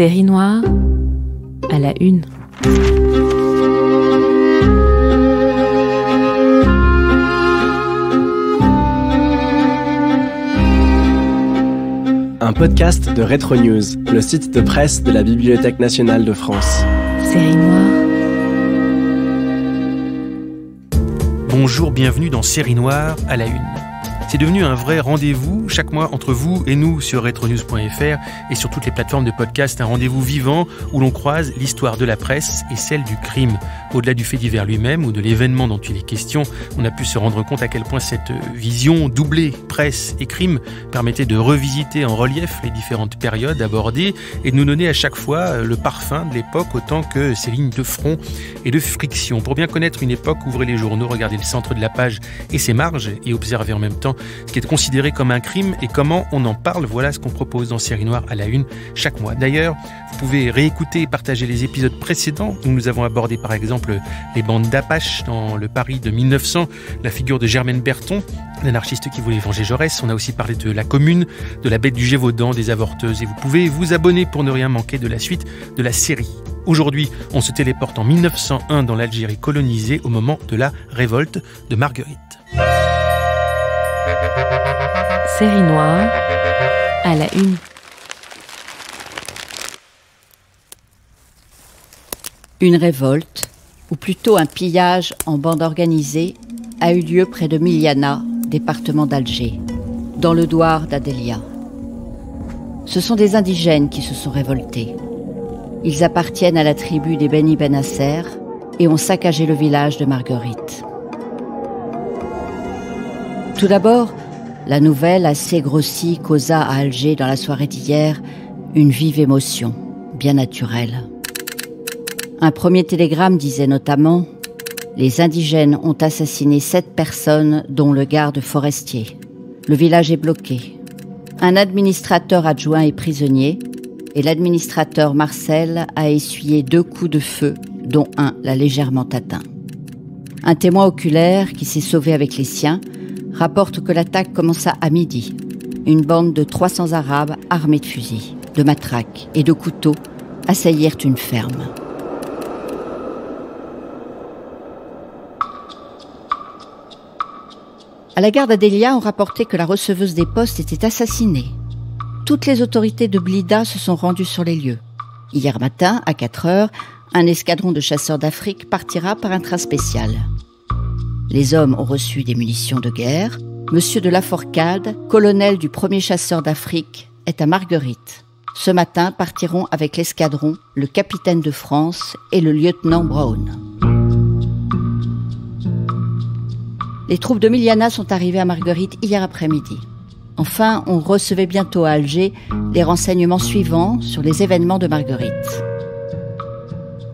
Série noire à la une. Un podcast de Retro News, le site de presse de la Bibliothèque nationale de France. Série noire. Bonjour, bienvenue dans Série noire à la une. C'est devenu un vrai rendez-vous chaque mois entre vous et nous sur retronews.fr et sur toutes les plateformes de podcast, un rendez-vous vivant où l'on croise l'histoire de la presse et celle du crime. Au-delà du fait divers lui-même ou de l'événement dont il est question, on a pu se rendre compte à quel point cette vision doublée presse et crime permettait de revisiter en relief les différentes périodes abordées et de nous donner à chaque fois le parfum de l'époque autant que ses lignes de front et de friction. Pour bien connaître une époque, ouvrez les journaux, regardez le centre de la page et ses marges et observez en même temps ce qui est considéré comme un crime et comment on en parle. Voilà ce qu'on propose dans Série Noire à la une chaque mois. D'ailleurs, vous pouvez réécouter et partager les épisodes précédents où nous avons abordé par exemple les bandes d'Apache dans le Paris de 1900, la figure de Germaine Berton, l'anarchiste qui voulait venger Jaurès. On a aussi parlé de la Commune, de la Bête du Gévaudan, des avorteuses. Et vous pouvez vous abonner pour ne rien manquer de la suite de la série. Aujourd'hui, on se téléporte en 1901 dans l'Algérie colonisée au moment de la révolte de Marguerite. Série noire à la une. Une révolte, ou plutôt un pillage en bande organisée, a eu lieu près de Miliana, département d'Alger, dans le douar d'Adelia. Ce sont des indigènes qui se sont révoltés. Ils appartiennent à la tribu des Beni Benasser et ont saccagé le village de Marguerite. Tout d'abord, la nouvelle assez grossie causa à Alger dans la soirée d'hier une vive émotion, bien naturelle. Un premier télégramme disait notamment « Les indigènes ont assassiné 7 personnes, dont le garde forestier. Le village est bloqué. Un administrateur adjoint est prisonnier et l'administrateur Marcel a essuyé 2 coups de feu, dont un l'a légèrement atteint. » Un témoin oculaire, qui s'est sauvé avec les siens, rapporte que l'attaque commença à midi. Une bande de 300 Arabes armés de fusils, de matraques et de couteaux assaillirent une ferme. À la gare d'Adelia, on rapportait que la receveuse des postes était assassinée. Toutes les autorités de Blida se sont rendues sur les lieux. Hier matin, à 4 heures, un escadron de chasseurs d'Afrique partira par un train spécial. Les hommes ont reçu des munitions de guerre. Monsieur de Laforcade, colonel du premier chasseur d'Afrique, est à Marguerite. Ce matin partiront avec l'escadron le capitaine de France et le lieutenant Brown. Les troupes de Miliana sont arrivées à Marguerite hier après-midi. Enfin, on recevait bientôt à Alger les renseignements suivants sur les événements de Marguerite.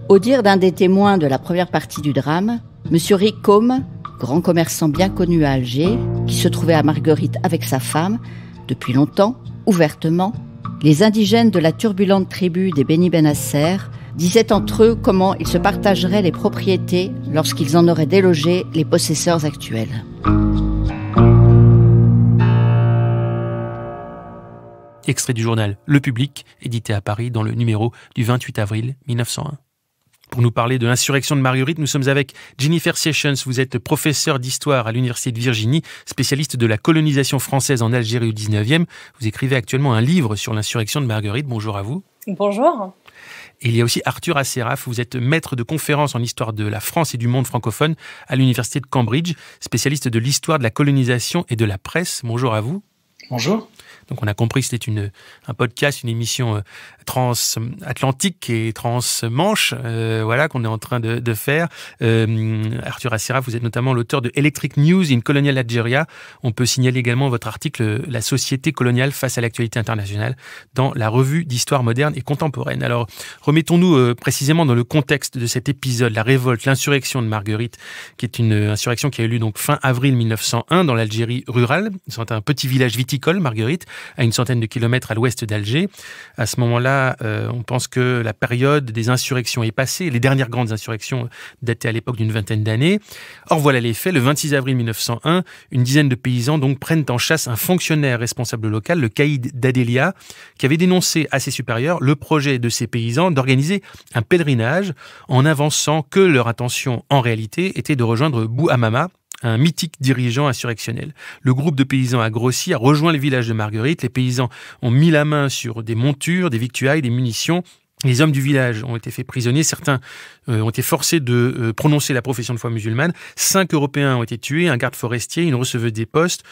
Au dire d'un des témoins de la première partie du drame, monsieur Ricôme, grand commerçant bien connu à Alger, qui se trouvait à Marguerite avec sa femme, depuis longtemps, ouvertement, les indigènes de la turbulente tribu des Beni Benasser disaient entre eux comment ils se partageraient les propriétés lorsqu'ils en auraient délogé les possesseurs actuels. Extrait du journal Le Public, édité à Paris dans le numéro du 28 avril 1901. Pour nous parler de l'insurrection de Marguerite, nous sommes avec Jennifer Sessions. Vous êtes professeure d'histoire à l'Université de Virginie, spécialiste de la colonisation française en Algérie au 19e. Vous écrivez actuellement un livre sur l'insurrection de Marguerite. Bonjour à vous. Bonjour. Et il y a aussi Arthur Asseraf. Vous êtes maître de conférences en histoire de la France et du monde francophone à l'Université de Cambridge, spécialiste de l'histoire de la colonisation et de la presse. Bonjour à vous. Bonjour. Donc on a compris que c'était un podcast, une émission transatlantique et transmanche, voilà, qu'on est en train de faire. Arthur Asseraf, vous êtes notamment l'auteur de Electric News in Colonial Algeria. On peut signaler également votre article « La société coloniale face à l'actualité internationale » dans la revue d'histoire moderne et contemporaine. Alors, remettons-nous précisément dans le contexte de cet épisode, la révolte, l'insurrection de Marguerite, qui est une insurrection qui a eu lieu donc fin avril 1901 dans l'Algérie rurale. C'est un petit village viticole, Marguerite, à une centaine de kilomètres à l'ouest d'Alger. À ce moment-là, on pense que la période des insurrections est passée. Les dernières grandes insurrections dataient à l'époque d'une vingtaine d'années. Or, voilà les faits. Le 26 avril 1901, une dizaine de paysans donc prennent en chasse un fonctionnaire responsable local, le caïd d'Adélia, qui avait dénoncé à ses supérieurs le projet de ces paysans d'organiser un pèlerinage en avançant que leur intention en réalité était de rejoindre Bouhamama, un mythique dirigeant insurrectionnel. Le groupe de paysans a grossi, a rejoint le village de Marguerite. Les paysans ont mis la main sur des montures, des victuailles, des munitions. Les hommes du village ont été faits prisonniers. Certains ont été forcés de prononcer la profession de foi musulmane. 5 Européens ont été tués, un garde forestier, une receveuse des postes.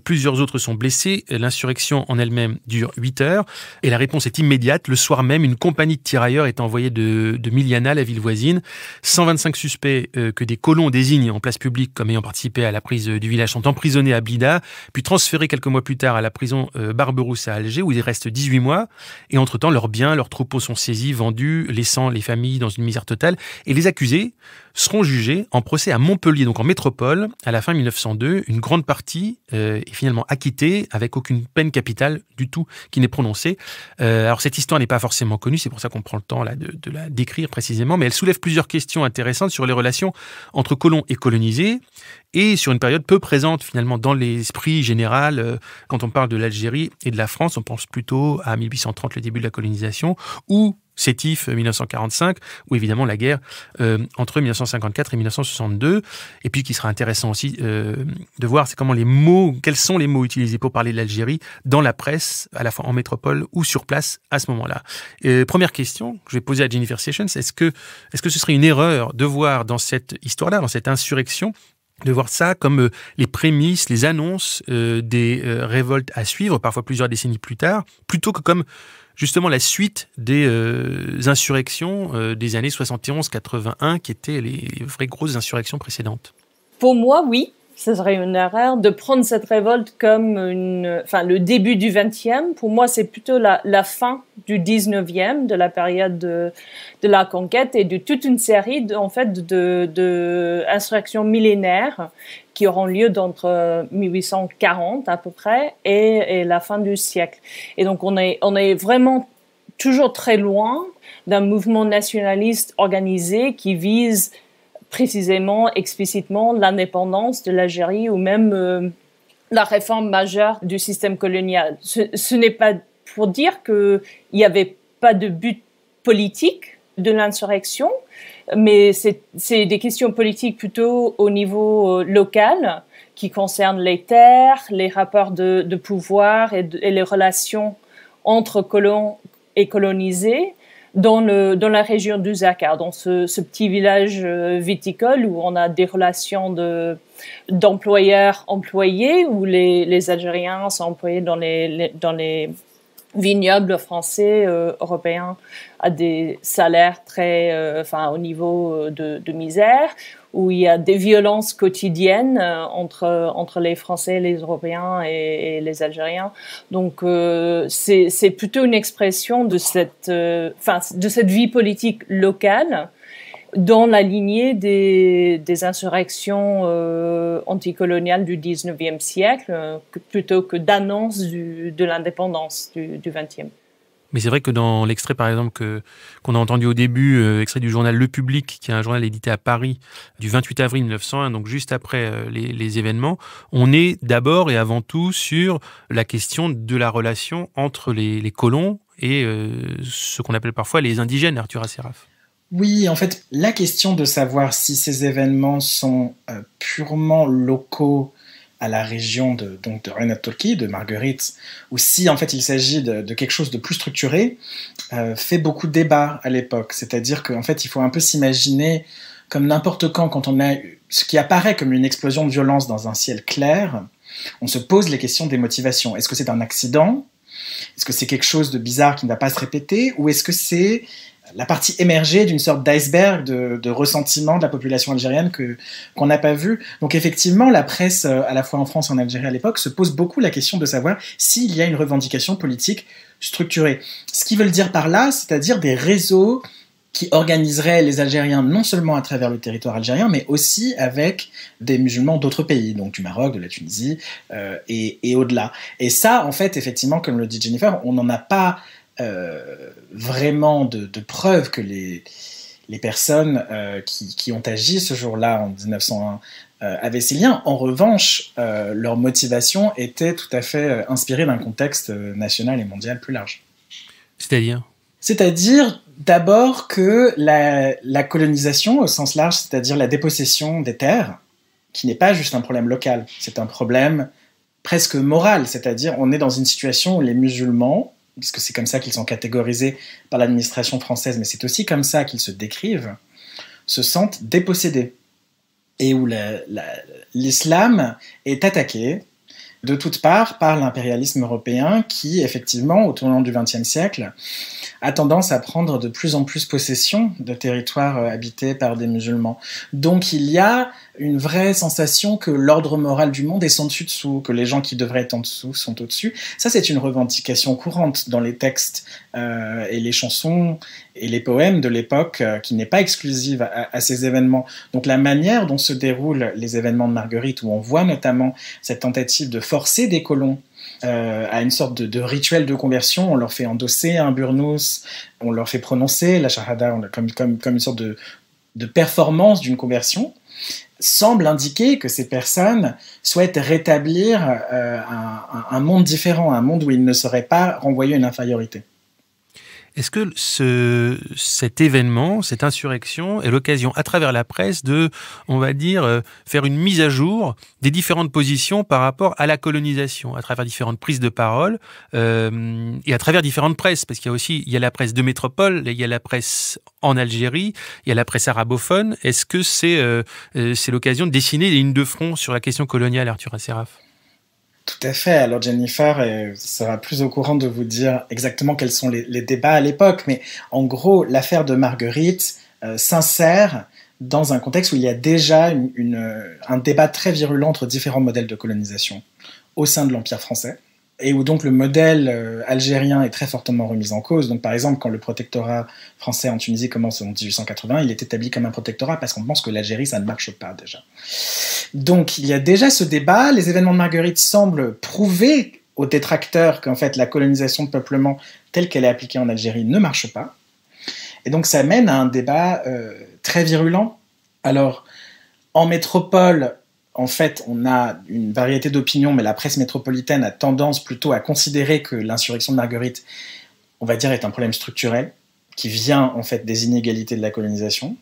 Plusieurs autres sont blessés. L'insurrection en elle-même dure 8 heures. Et la réponse est immédiate. Le soir même, une compagnie de tirailleurs est envoyée de Miliana, la ville voisine. 125 suspects que des colons désignent en place publique comme ayant participé à la prise du village sont emprisonnés à Blida, puis transférés quelques mois plus tard à la prison Barberousse à Alger, où ils restent 18 mois. Et entre-temps, leurs biens, leurs troupeaux sont saisis, vendus, laissant les familles dans une misère totale. Et les accusés seront jugés en procès à Montpellier, donc en métropole, à la fin 1902. Une grande partie est finalement acquittée avec aucune peine capitale du tout qui n'est prononcée. Alors cette histoire n'est pas forcément connue, c'est pour ça qu'on prend le temps là, de la décrire précisément, mais elle soulève plusieurs questions intéressantes sur les relations entre colons et colonisés, et sur une période peu présente finalement dans l'esprit général. Quand on parle de l'Algérie et de la France, on pense plutôt à 1830, le début de la colonisation, ou Sétif 1945, ou évidemment la guerre entre 1954 et 1962. Et puis, ce qui sera intéressant aussi de voir, c'est quels sont les mots utilisés pour parler de l'Algérie dans la presse, à la fois en métropole ou sur place à ce moment-là. Première question que je vais poser à Jennifer Sessions, est-ce que ce serait une erreur de voir dans cette histoire-là, dans cette insurrection, de voir ça comme les prémices, les annonces des révoltes à suivre, parfois plusieurs décennies plus tard, plutôt que comme justement la suite des insurrections des années 71-81, qui étaient les vraies grosses insurrections précédentes? Pour moi, oui. Ce serait une erreur de prendre cette révolte comme le début du 20e. Pour moi, c'est plutôt la fin du 19e, de la période de la conquête et de toute une série de insurrections millénaires qui auront lieu entre 1840 à peu près et la fin du siècle. Et donc, on est vraiment toujours très loin d'un mouvement nationaliste organisé qui vise précisément, explicitement, l'indépendance de l'Algérie ou même la réforme majeure du système colonial. Ce n'est pas pour dire qu'il n'y avait pas de but politique de l'insurrection, mais c'est des questions politiques plutôt au niveau local qui concernent les terres, les rapports de pouvoir et les relations entre colons et colonisés, dans la région du Zakar, dans ce petit village viticole où on a des relations d'employeurs-employés, où les Algériens sont employés dans les vignobles français, européens, à des salaires très, au niveau de misère, où il y a des violences quotidiennes entre les Français, les Européens et les Algériens. Donc c'est plutôt une expression de cette vie politique locale dans la lignée des insurrections anticoloniales du 19e siècle, plutôt que d'annonce de l'indépendance du 20e. Mais c'est vrai que dans l'extrait, par exemple, qu'on a entendu au début, extrait du journal Le Public, qui est un journal édité à Paris du 28 avril 1901, donc juste après les événements, on est d'abord et avant tout sur la question de la relation entre les colons et ce qu'on appelle parfois les indigènes, Arthur Asséraf. Oui, en fait, la question de savoir si ces événements sont purement locaux à la région de Reinhard Tolki, de Marguerite, ou si en fait il s'agit de quelque chose de plus structuré, fait beaucoup de débats à l'époque. C'est-à-dire qu'en fait il faut un peu s'imaginer comme n'importe quand on a ce qui apparaît comme une explosion de violence dans un ciel clair, on se pose les questions des motivations. Est-ce que c'est un accident ? Est-ce que c'est quelque chose de bizarre qui ne va pas se répéter ? Ou est-ce que c'est la partie émergée d'une sorte d'iceberg de ressentiment de la population algérienne qu'on n'a pas vu. Donc effectivement, la presse, à la fois en France et en Algérie à l'époque, se pose beaucoup la question de savoir s'il y a une revendication politique structurée. Ce qu'ils veulent dire par là, c'est-à-dire des réseaux qui organiserait les Algériens non seulement à travers le territoire algérien, mais aussi avec des musulmans d'autres pays, donc du Maroc, de la Tunisie et au-delà. Et ça, en fait, effectivement, comme le dit Jennifer, on n'en a pas vraiment de preuves que les personnes qui ont agi ce jour-là, en 1901, avaient ces liens. En revanche, leur motivation était tout à fait inspirée d'un contexte national et mondial plus large. C'est-à-dire d'abord que la colonisation au sens large, c'est-à-dire la dépossession des terres, qui n'est pas juste un problème local, c'est un problème presque moral, c'est-à-dire on est dans une situation où les musulmans, parce que c'est comme ça qu'ils sont catégorisés par l'administration française, mais c'est aussi comme ça qu'ils se décrivent, se sentent dépossédés, et où l'islam est attaqué de toutes parts par l'impérialisme européen qui, effectivement, au tournant du XXe siècle, a tendance à prendre de plus en plus possession de territoires habités par des musulmans. Donc il y a une vraie sensation que l'ordre moral du monde est sans dessus-dessous, que les gens qui devraient être en dessous sont au-dessus. Ça, c'est une revendication courante dans les textes et les chansons et les poèmes de l'époque, qui n'est pas exclusive à ces événements. Donc la manière dont se déroulent les événements de Marguerite, où on voit notamment cette tentative de forcer des colons à une sorte de rituel de conversion, on leur fait endosser un burnous, on leur fait prononcer la shahada comme une sorte de performance d'une conversion, semble indiquer que ces personnes souhaitent rétablir un monde différent, un monde où ils ne seraient pas renvoyés à une infériorité. Est-ce que cet événement, cette insurrection, est l'occasion, à travers la presse, de, on va dire, faire une mise à jour des différentes positions par rapport à la colonisation, à travers différentes prises de parole et à travers différentes presses? Parce qu'il y a la presse de métropole, il y a la presse en Algérie, il y a la presse arabophone. Est-ce que c'est l'occasion de dessiner des lignes de front sur la question coloniale, Arthur Asséraf? Tout à fait. Alors Jennifer sera plus au courant de vous dire exactement quels sont les débats à l'époque, mais en gros, l'affaire de Marguerite s'insère dans un contexte où il y a déjà un débat très virulent entre différents modèles de colonisation au sein de l'Empire français, et où donc le modèle algérien est très fortement remis en cause. Donc par exemple, quand le protectorat français en Tunisie commence en 1880, il est établi comme un protectorat parce qu'on pense que l'Algérie, ça ne marche pas déjà. Donc il y a déjà ce débat. Les événements de Marguerite semblent prouver aux détracteurs qu'en fait la colonisation de peuplement telle qu'elle est appliquée en Algérie ne marche pas. Et donc ça mène à un débat très virulent. Alors en métropole, en fait, on a une variété d'opinions, mais la presse métropolitaine a tendance plutôt à considérer que l'insurrection de Marguerite, on va dire, est un problème structurel qui vient en fait des inégalités de la colonisation.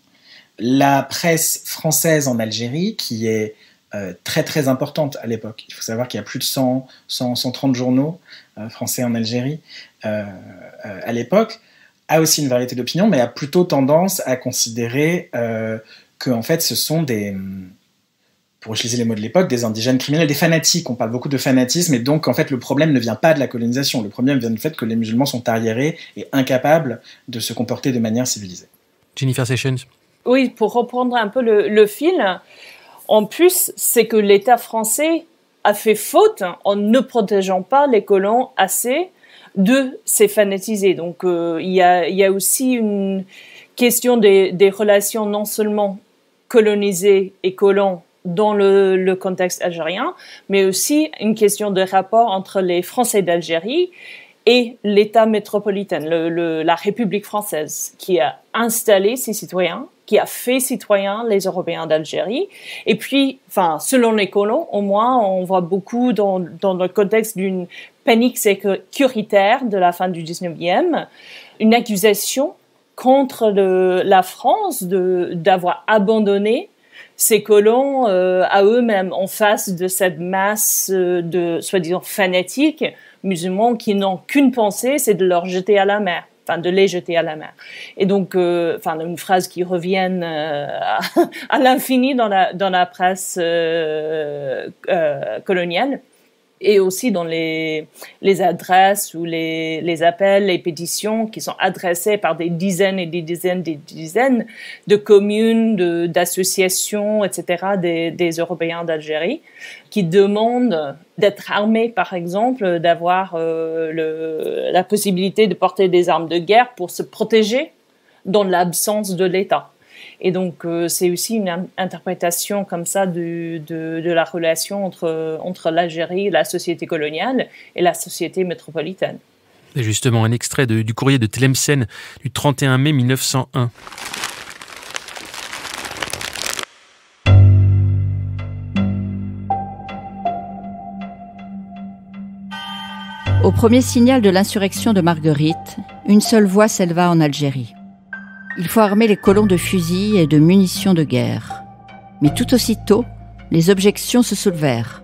La presse française en Algérie, qui est très très importante à l'époque, il faut savoir qu'il y a plus de 130 journaux français en Algérie à l'époque, a aussi une variété d'opinions, mais a plutôt tendance à considérer que en fait, ce sont pour utiliser les mots de l'époque, des indigènes criminels, des fanatiques. On parle beaucoup de fanatisme, et donc en fait le problème ne vient pas de la colonisation. Le problème vient du fait que les musulmans sont arriérés et incapables de se comporter de manière civilisée. Jennifer Sessions. Oui, pour reprendre un peu le fil, en plus, c'est que l'État français a fait faute en ne protégeant pas les colons assez de ces fanatisés. Donc il y a aussi une question des relations non seulement colonisés et colons dans le contexte algérien, mais aussi une question de rapport entre les Français d'Algérie et l'État métropolitain, la République française, qui a installé ses citoyens, qui a fait citoyens les Européens d'Algérie. Et puis, selon les colons, au moins, on voit beaucoup dans le contexte d'une panique sécuritaire de la fin du 19e, une accusation contre la France d'avoir abandonné ces colons à eux-mêmes en face de cette masse de soi-disant fanatiques musulmans qui n'ont qu'une pensée, c'est de leur jeter à la mer, de les jeter à la mer. Et donc, une phrase qui revient à l'infini dans la presse coloniale. Et aussi dans les adresses ou les appels, les pétitions qui sont adressées par des dizaines et des dizaines de communes, d'associations, etc., des Européens d'Algérie, qui demandent d'être armés, par exemple, d'avoir la possibilité de porter des armes de guerre pour se protéger dans l'absence de l'État. Et donc, c'est aussi une interprétation comme ça de la relation entre l'Algérie, la société coloniale et la société métropolitaine. Et justement, un extrait du courrier de Tlemcen du 31 mai 1901. Au premier signal de l'insurrection de Marguerite, une seule voix s'éleva en Algérie. Il faut armer les colons de fusils et de munitions de guerre. Mais tout aussitôt, les objections se soulevèrent.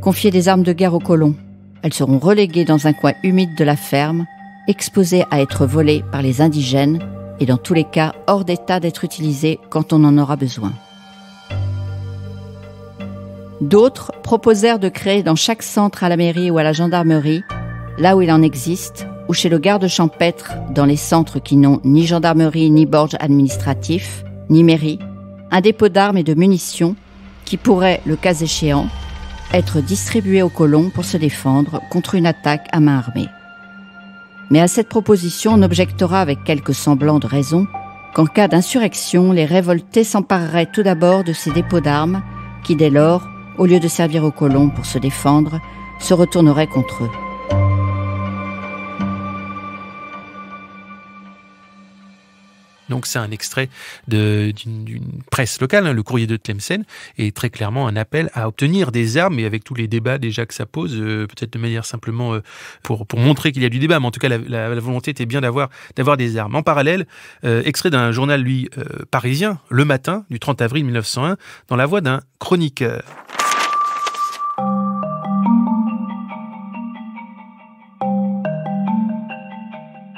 Confier des armes de guerre aux colons. Elles seront reléguées dans un coin humide de la ferme, exposées à être volées par les indigènes et dans tous les cas hors d'état d'être utilisées quand on en aura besoin. D'autres proposèrent de créer dans chaque centre à la mairie ou à la gendarmerie, là où il en existe, ou chez le garde champêtre dans les centres qui n'ont ni gendarmerie ni borge administratif, ni mairie, un dépôt d'armes et de munitions qui pourrait, le cas échéant, être distribué aux colons pour se défendre contre une attaque à main armée. Mais à cette proposition, on objectera avec quelque semblant de raison qu'en cas d'insurrection, les révoltés s'empareraient tout d'abord de ces dépôts d'armes qui, dès lors, au lieu de servir aux colons pour se défendre, se retourneraient contre eux. Donc c'est un extrait d'une presse locale, le courrier de Tlemcen, et très clairement un appel à obtenir des armes, et avec tous les débats déjà que ça pose, peut-être de manière simplement pour montrer qu'il y a du débat, mais en tout cas la volonté était bien d'avoir des armes. En parallèle, extrait d'un journal, parisien, Le Matin, du 30 avril 1901, dans la voix d'un chroniqueur.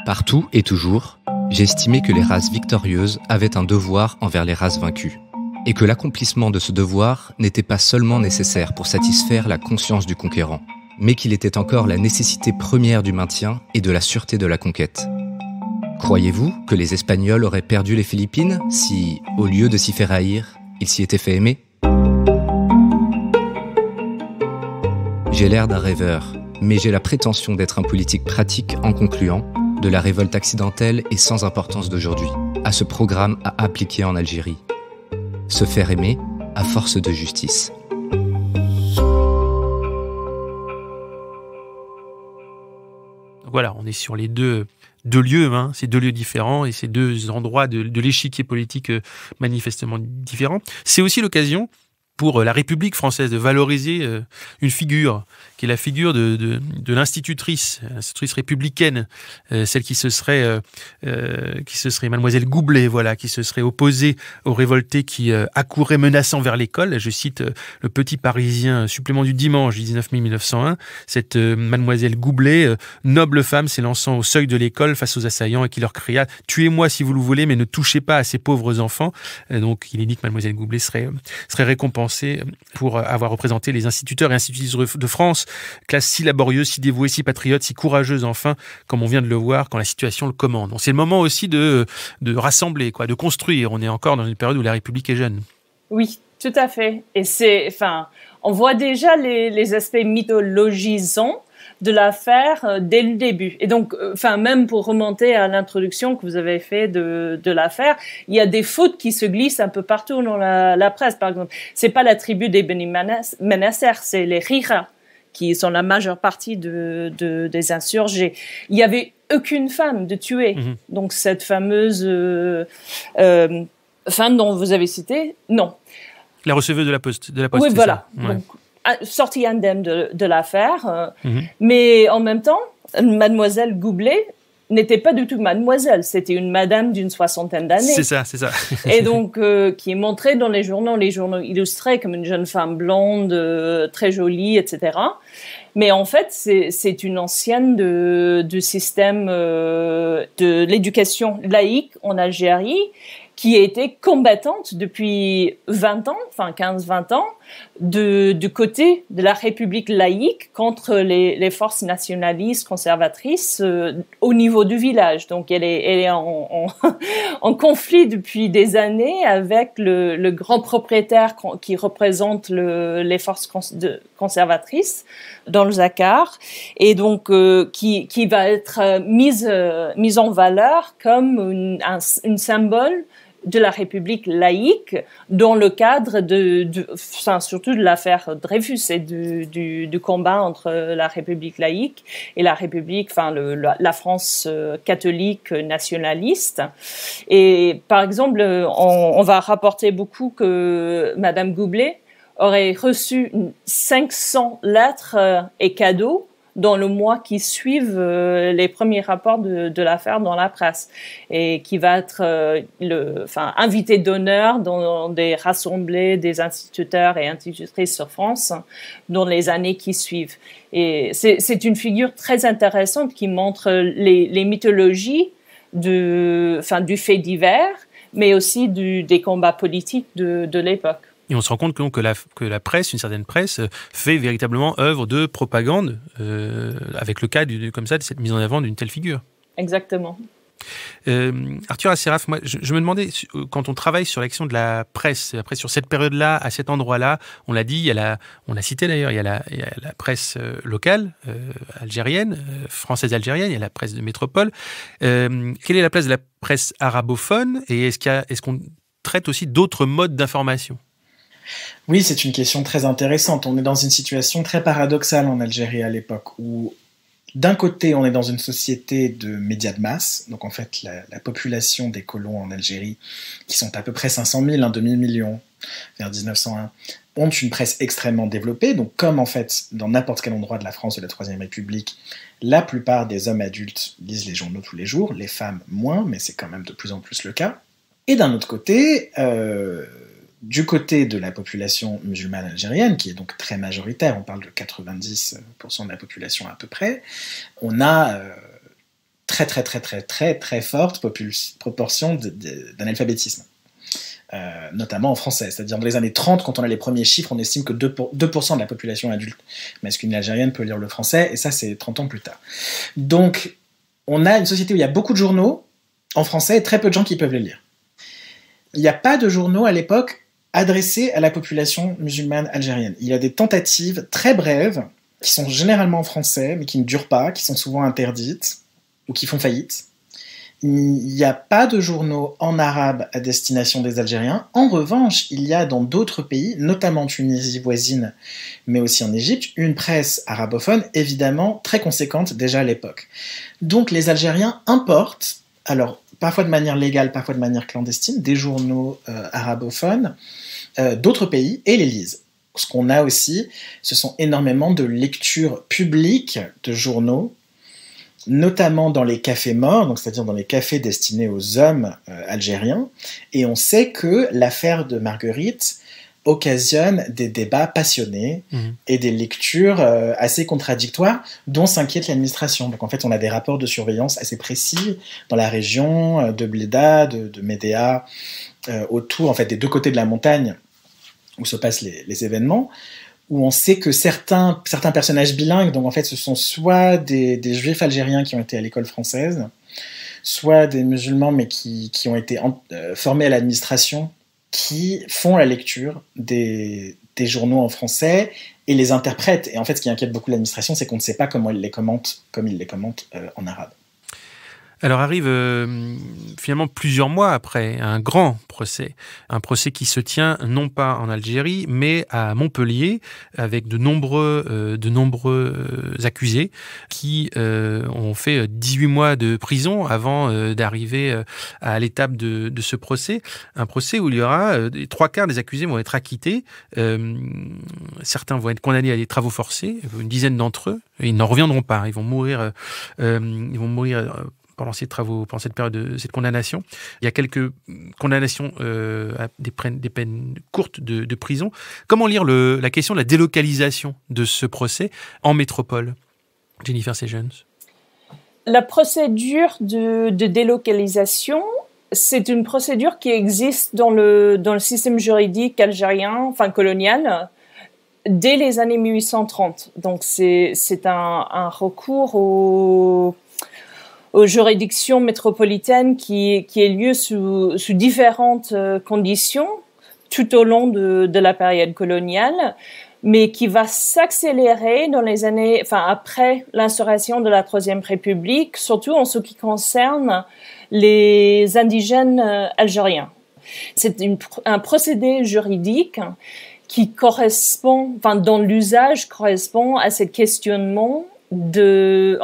Partout et toujours, j'estimais que les races victorieuses avaient un devoir envers les races vaincues, et que l'accomplissement de ce devoir n'était pas seulement nécessaire pour satisfaire la conscience du conquérant, mais qu'il était encore la nécessité première du maintien et de la sûreté de la conquête. Croyez-vous que les Espagnols auraient perdu les Philippines si, au lieu de s'y faire haïr, ils s'y étaient fait aimer ? J'ai l'air d'un rêveur, mais j'ai la prétention d'être un politique pratique en concluant de la révolte accidentelle et sans importance d'aujourd'hui, à ce programme à appliquer en Algérie. Se faire aimer à force de justice. Voilà, on est sur les deux lieux, ces deux lieux différents et ces deux endroits de l'échiquier politique manifestement différents. C'est aussi l'occasion pour la République française de valoriser une figure qui est la figure de l'institutrice républicaine, celle qui se serait Mademoiselle Goublé, voilà, qui se serait opposée aux révoltés qui accouraient menaçants vers l'école. Je cite le Petit Parisien, supplément du dimanche du 19 mai 1901. Cette Mademoiselle Goublé, noble femme s'élançant au seuil de l'école face aux assaillants et qui leur cria « Tuez-moi si vous le voulez, mais ne touchez pas à ces pauvres enfants ». Donc il est dit que Mademoiselle Goublé serait récompensée pour avoir représenté les instituteurs et institutrices de France, classe si laborieuse, si dévouée, si patriote, si courageuse enfin, comme on vient de le voir, quand la situation le commande. Donc c'est le moment aussi de rassembler, de construire. On est encore dans une période où la République est jeune. Oui, tout à fait. Et on voit déjà les aspects mythologisants de l'affaire dès le début. Et donc, même pour remonter à l'introduction que vous avez fait de l'affaire, il y a des fautes qui se glissent un peu partout dans la presse, par exemple. C'est pas la tribu des Beni Menasser, c'est les Rira, qui sont la majeure partie des insurgés. Il y avait aucune femme de tuer. Donc, cette fameuse femme dont vous avez cité, non. La receveuse de la Poste. Oui, voilà. Ouais. Donc, sortie indemne de l'affaire. Mais en même temps, Mademoiselle Goublé n'était pas du tout mademoiselle. C'était une madame d'une 60aine d'années. C'est ça. Et donc, qui est montrée dans les journaux illustrés comme une jeune femme blonde, très jolie, etc. Mais en fait, c'est une ancienne du système de l'éducation laïque en Algérie, qui était combattante depuis 20 ans, enfin 15-20 ans, du côté de la République laïque contre les forces nationalistes conservatrices au niveau du village. Donc elle est en conflit depuis des années avec le grand propriétaire qui représente les forces conservatrices dans le Zachar, et donc qui va être mise en valeur comme une symbole de la République laïque dans le cadre surtout de l'affaire Dreyfus et du combat entre la République laïque et la République, la France catholique nationaliste. Et par exemple, on va rapporter beaucoup que Madame Goublet aurait reçu 500 lettres et cadeaux dans le mois qui suivent les premiers rapports de l'affaire dans la presse, et qui va être invité d'honneur dans des rassemblées des instituteurs et institutrices sur France dans les années qui suivent. Et c'est une figure très intéressante qui montre les mythologies du fait divers, mais aussi des combats politiques de l'époque. Et on se rend compte que la presse, une certaine presse, fait véritablement œuvre de propagande avec le cas de cette mise en avant d'une telle figure. Exactement. Arthur Asséraf, moi, je me demandais, quand on travaille sur l'action de la presse, après sur cette période-là, à cet endroit-là, on l'a dit, on l'a cité d'ailleurs, il y a la presse locale, algérienne, française-algérienne, il y a la presse de métropole. Quelle est la place de la presse arabophone, et est-ce qu'on traite aussi d'autres modes d'information ? Oui, c'est une question très intéressante. On est dans une situation très paradoxale en Algérie à l'époque, où d'un côté, on est dans une société de médias de masse. Donc en fait, la population des colons en Algérie, qui sont à peu près 500 000, un demi-million, vers 1901, ont une presse extrêmement développée. Donc comme en fait, dans n'importe quel endroit de la France de la Troisième République, la plupart des hommes adultes lisent les journaux tous les jours, les femmes moins, mais c'est quand même de plus en plus le cas. Et d'un autre côté, du côté de la population musulmane algérienne, qui est donc très majoritaire, on parle de 90% de la population à peu près, on a très forte proportion d'analphabétisme, notamment en français. C'est-à-dire dans les années 30, quand on a les premiers chiffres, on estime que 2% de la population adulte masculine algérienne peut lire le français, et ça c'est 30 ans plus tard. Donc on a une société où il y a beaucoup de journaux en français et très peu de gens qui peuvent les lire. Il n'y a pas de journaux à l'époque adressés à la population musulmane algérienne. Il y a des tentatives très brèves, qui sont généralement en français, mais qui ne durent pas, qui sont souvent interdites, ou qui font faillite. Il n'y a pas de journaux en arabe à destination des Algériens. En revanche, il y a dans d'autres pays, notamment en Tunisie voisine, mais aussi en Égypte, une presse arabophone, évidemment, très conséquente déjà à l'époque. Donc les Algériens importent, alors parfois de manière légale, parfois de manière clandestine, des journaux arabophones d'autres pays et les lisent. Ce qu'on a aussi, ce sont énormément de lectures publiques de journaux, notamment dans les cafés morts, donc c'est-à-dire dans les cafés destinés aux hommes algériens. Et on sait que l'affaire de Marguerite occasionne des débats passionnés et des lectures assez contradictoires dont s'inquiète l'administration. Donc en fait, on a des rapports de surveillance assez précis dans la région de Bleda, de Médéa, autour en fait, des deux côtés de la montagne où se passent les événements, où on sait que certains personnages bilingues, donc en fait ce sont soit des juifs algériens qui ont été à l'école française, soit des musulmans mais qui ont été formés à l'administration, qui font la lecture des journaux en français et les interprètent. Et en fait, ce qui inquiète beaucoup l'administration, c'est qu'on ne sait pas comment ils les commentent, comme ils les commentent en arabe. Alors arrive finalement plusieurs mois après un grand procès, un procès qui se tient non pas en Algérie mais à Montpellier avec de nombreux accusés qui ont fait 18 mois de prison avant d'arriver à l'étape de ce procès. Un procès où il y aura 3/4 des accusés vont être acquittés, certains vont être condamnés à des travaux forcés, une dizaine d'entre eux, et ils n'en reviendront pas, ils vont mourir pendant ces travaux, pendant cette période de cette condamnation. Il y a quelques condamnations à des peines courtes de prison. Comment lire la question de la délocalisation de ce procès en métropole, Jennifer Sessions? La procédure de délocalisation C'est une procédure qui existe dans le système juridique algérien, enfin colonial, dès les années 1830. Donc c'est un recours aux juridictions métropolitaines qui ait lieu sous différentes conditions tout au long de la période coloniale, mais qui va s'accélérer dans les années, enfin après l'instauration de la Troisième République, surtout en ce qui concerne les indigènes algériens. C'est un procédé juridique qui correspond, enfin dans l'usage correspond à ce questionnement du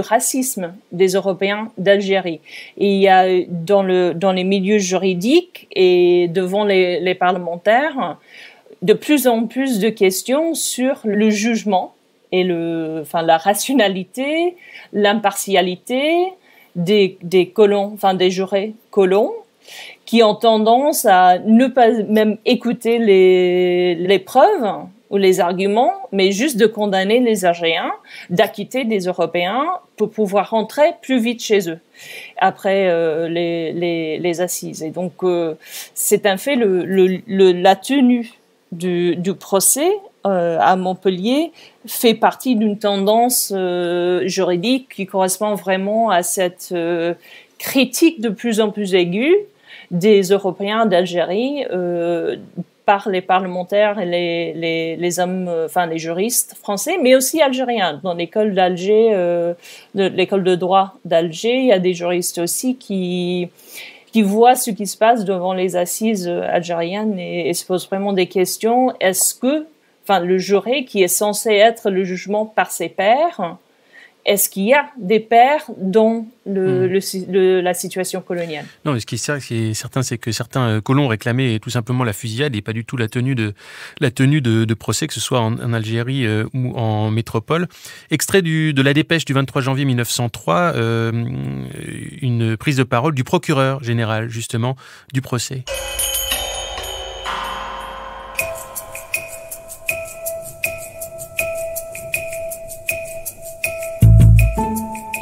racisme des Européens d'Algérie. Et il y a dans les milieux juridiques et devant les parlementaires de plus en plus de questions sur le jugement et la rationalité, l'impartialité des colons, enfin des jurés colons, qui ont tendance à ne pas même écouter les preuves ou les arguments, mais juste de condamner les Algériens, d'acquitter des Européens pour pouvoir rentrer plus vite chez eux après les assises. Et donc c'est un fait, la tenue du procès à Montpellier fait partie d'une tendance juridique qui correspond vraiment à cette critique de plus en plus aiguë des Européens d'Algérie par les parlementaires et les hommes, enfin les juristes français, mais aussi algériens. Dans l'école d'Alger, l'école de droit d'Alger, il y a des juristes aussi qui voient ce qui se passe devant les assises algériennes et se posent vraiment des questions. Est-ce que, enfin, le juré qui est censé être le jugement par ses pairs, est-ce qu'il y a des pairs dans la situation coloniale? Non, mais ce qui est certain, c'est que certains colons réclamaient tout simplement la fusillade et pas du tout la tenue de procès, que ce soit en Algérie ou en métropole. Extrait de la dépêche du 23 janvier 1903, une prise de parole du procureur général, justement, du procès.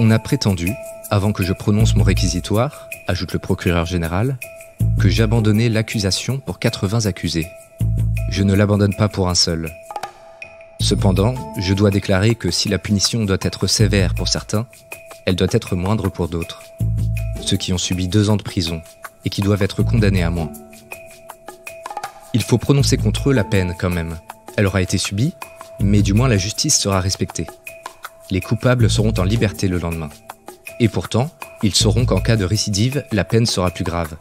On a prétendu, avant que je prononce mon réquisitoire, ajoute le procureur général, que j'abandonnais l'accusation pour 80 accusés. Je ne l'abandonne pas pour un seul. Cependant, je dois déclarer que si la punition doit être sévère pour certains, elle doit être moindre pour d'autres. Ceux qui ont subi 2 ans de prison et qui doivent être condamnés à moins. Il faut prononcer contre eux la peine quand même. Elle aura été subie, mais du moins la justice sera respectée. Les coupables seront en liberté le lendemain. Et pourtant, ils sauront qu'en cas de récidive, la peine sera plus grave.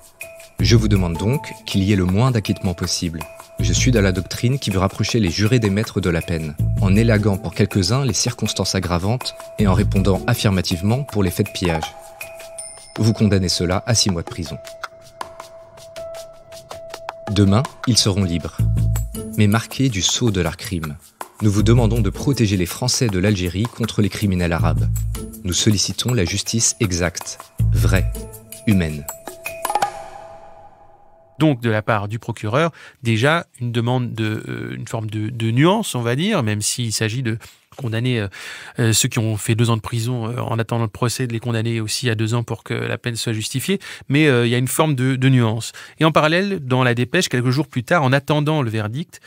Je vous demande donc qu'il y ait le moins d'acquittement possible. Je suis dans la doctrine qui veut rapprocher les jurés des maîtres de la peine, en élaguant pour quelques-uns les circonstances aggravantes et en répondant affirmativement pour les faits de pillage. Vous condamnez cela à 6 mois de prison. Demain, ils seront libres, mais marqués du sceau de leur crime. Nous vous demandons de protéger les Français de l'Algérie contre les criminels arabes. Nous sollicitons la justice exacte, vraie, humaine. Donc, de la part du procureur, déjà une demande une forme de nuance, on va dire, même s'il s'agit de condamner ceux qui ont fait 2 ans de prison en attendant le procès, de les condamner aussi à 2 ans pour que la peine soit justifiée. Mais il y a une forme de nuance. Et en parallèle, dans la dépêche, quelques jours plus tard, en attendant le verdict,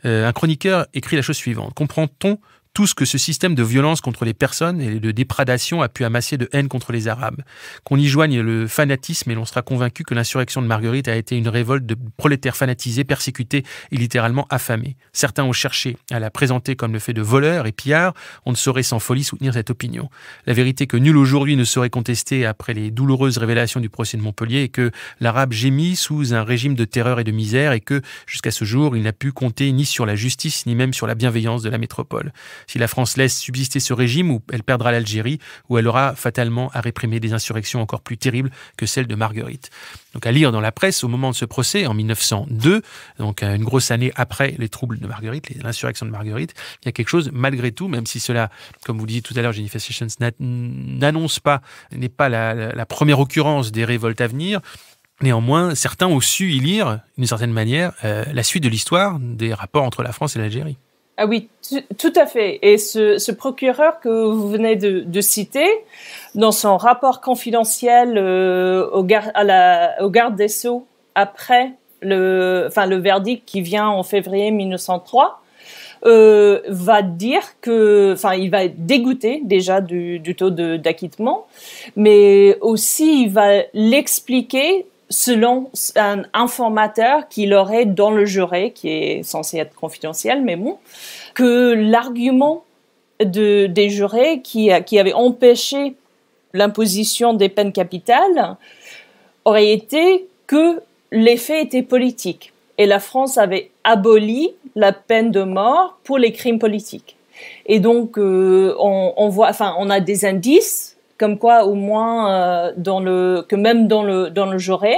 un chroniqueur écrit la chose suivante. Comprend-on tout ce que ce système de violence contre les personnes et de déprédation a pu amasser de haine contre les Arabes? Qu'on y joigne le fanatisme et l'on sera convaincu que l'insurrection de Marguerite a été une révolte de prolétaires fanatisés, persécutés et littéralement affamés. Certains ont cherché à la présenter comme le fait de voleurs et pillards. On ne saurait sans folie soutenir cette opinion. La vérité que nul aujourd'hui ne saurait contester après les douloureuses révélations du procès de Montpellier est que l'Arabe gémit sous un régime de terreur et de misère et que, jusqu'à ce jour, il n'a pu compter ni sur la justice ni même sur la bienveillance de la métropole. Si la France laisse subsister ce régime, ou elle perdra l'Algérie, ou elle aura fatalement à réprimer des insurrections encore plus terribles que celle de Marguerite. Donc à lire dans la presse, au moment de ce procès, en 1902, donc une grosse année après les troubles de Marguerite, l'insurrection de Marguerite, il y a quelque chose, malgré tout, même si cela, comme vous le disiez tout à l'heure, Jennifer Sessions, n'annonce pas, n'est pas la première occurrence des révoltes à venir. Néanmoins, certains ont su y lire, d'une certaine manière, la suite de l'histoire des rapports entre la France et l'Algérie. Ah oui, tout à fait. Et ce procureur que vous venez de citer, dans son rapport confidentiel au garde des Sceaux après le verdict qui vient en février 1903, va dire il va être dégoûté déjà du taux d'acquittement, mais aussi il va l'expliquer selon un informateur qu'il aurait dans le juré, qui est censé être confidentiel, mais bon, que l'argument des jurés qui avaient empêché l'imposition des peines capitales aurait été que les faits étaient politiques. Et la France avait aboli la peine de mort pour les crimes politiques. Et donc, on a des indices comme quoi, au moins, que même dans le juré,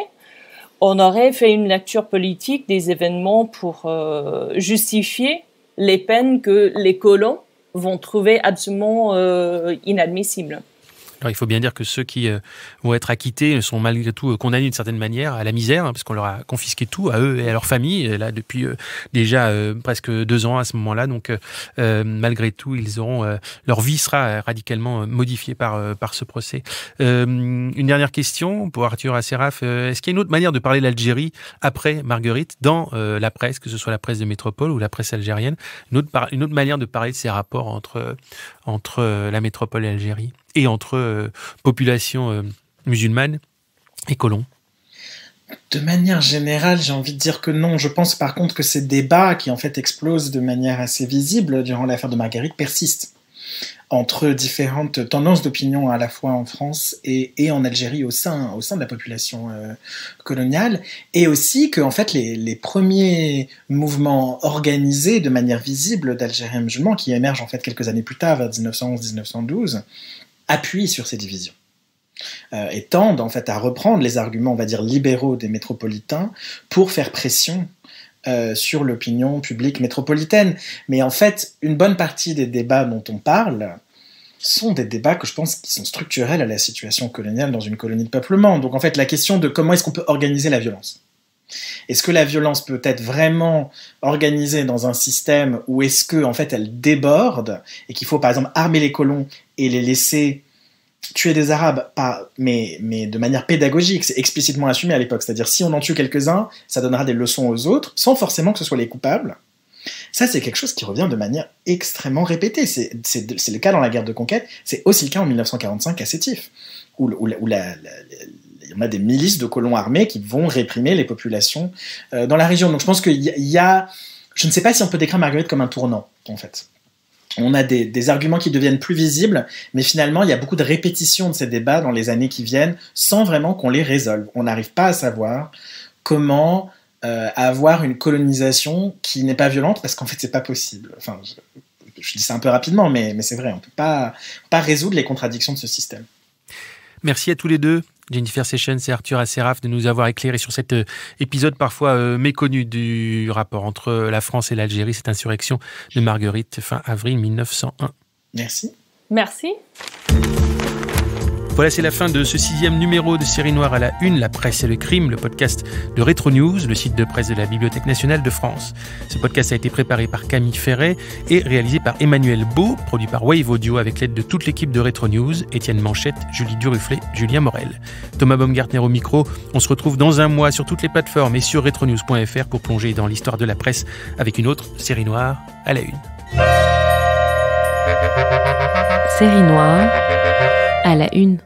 on aurait fait une lecture politique des événements pour justifier les peines que les colons vont trouver absolument inadmissibles. Alors, il faut bien dire que ceux qui vont être acquittés sont malgré tout condamnés d'une certaine manière à la misère, parce qu'on leur a confisqué tout, à eux et à leur famille, là, depuis déjà presque 2 ans à ce moment-là. Donc, malgré tout, leur vie sera radicalement modifiée par ce procès. Une dernière question pour Arthur Asséraf. Est-ce qu'il y a une autre manière de parler l'Algérie après Marguerite dans la presse, que ce soit la presse de métropole ou la presse algérienne, une autre manière de parler de ces rapports entre la métropole et l'Algérie et entre population musulmane et colons? De manière générale, j'ai envie de dire que non. Je pense par contre que ces débats qui en fait explosent de manière assez visible durant l'affaire de Marguerite persistent entre différentes tendances d'opinion à la fois en France et en Algérie au sein de la population coloniale, et aussi que en fait les premiers mouvements organisés de manière visible d'Algériens musulmans qui émergent en fait quelques années plus tard, vers 1911-1912, appuient sur ces divisions et tendent en fait à reprendre les arguments, on va dire, libéraux des métropolitains pour faire pression sur l'opinion publique métropolitaine. Mais en fait, une bonne partie des débats dont on parle sont des débats que je pense qui sont structurels à la situation coloniale dans une colonie de peuplement. Donc en fait, la question de comment est-ce qu'on peut organiser la violence. Est-ce que la violence peut être vraiment organisée dans un système où est-ce que en fait elle déborde et qu'il faut par exemple armer les colons et les laisser tuer des Arabes, mais de manière pédagogique, c'est explicitement assumé à l'époque, c'est-à-dire si on en tue quelques-uns, ça donnera des leçons aux autres, sans forcément que ce soit les coupables. Ça, c'est quelque chose qui revient de manière extrêmement répétée. C'est le cas dans la guerre de conquête, c'est aussi le cas en 1945 à Sétif, où il y en a des milices de colons armés qui vont réprimer les populations dans la région. Donc je pense qu'il y a... Je ne sais pas si on peut décrire Marguerite comme un tournant, en fait. On a des arguments qui deviennent plus visibles, mais finalement, il y a beaucoup de répétitions de ces débats dans les années qui viennent, sans vraiment qu'on les résolve. On n'arrive pas à savoir comment avoir une colonisation qui n'est pas violente, parce qu'en fait, c'est pas possible. Enfin, je dis ça un peu rapidement, mais c'est vrai, on ne peut pas résoudre les contradictions de ce système. Merci à tous les deux, Jennifer Sessions et Arthur Asséraf, de nous avoir éclairé sur cet épisode parfois méconnu du rapport entre la France et l'Algérie, cette insurrection de Marguerite fin avril 1901. Merci. Merci. Voilà, c'est la fin de ce 6e numéro de Série Noire à la Une, la presse et le crime, le podcast de Retro News, le site de presse de la Bibliothèque nationale de France. Ce podcast a été préparé par Camille Ferret et réalisé par Emmanuel Beau, produit par Wave Audio avec l'aide de toute l'équipe de Retro News, Étienne Manchette, Julie Duruflet, Julien Morel. Thomas Baumgartner au micro. On se retrouve dans un mois sur toutes les plateformes et sur retronews.fr pour plonger dans l'histoire de la presse avec une autre Série Noire à la Une. Série Noire à la Une.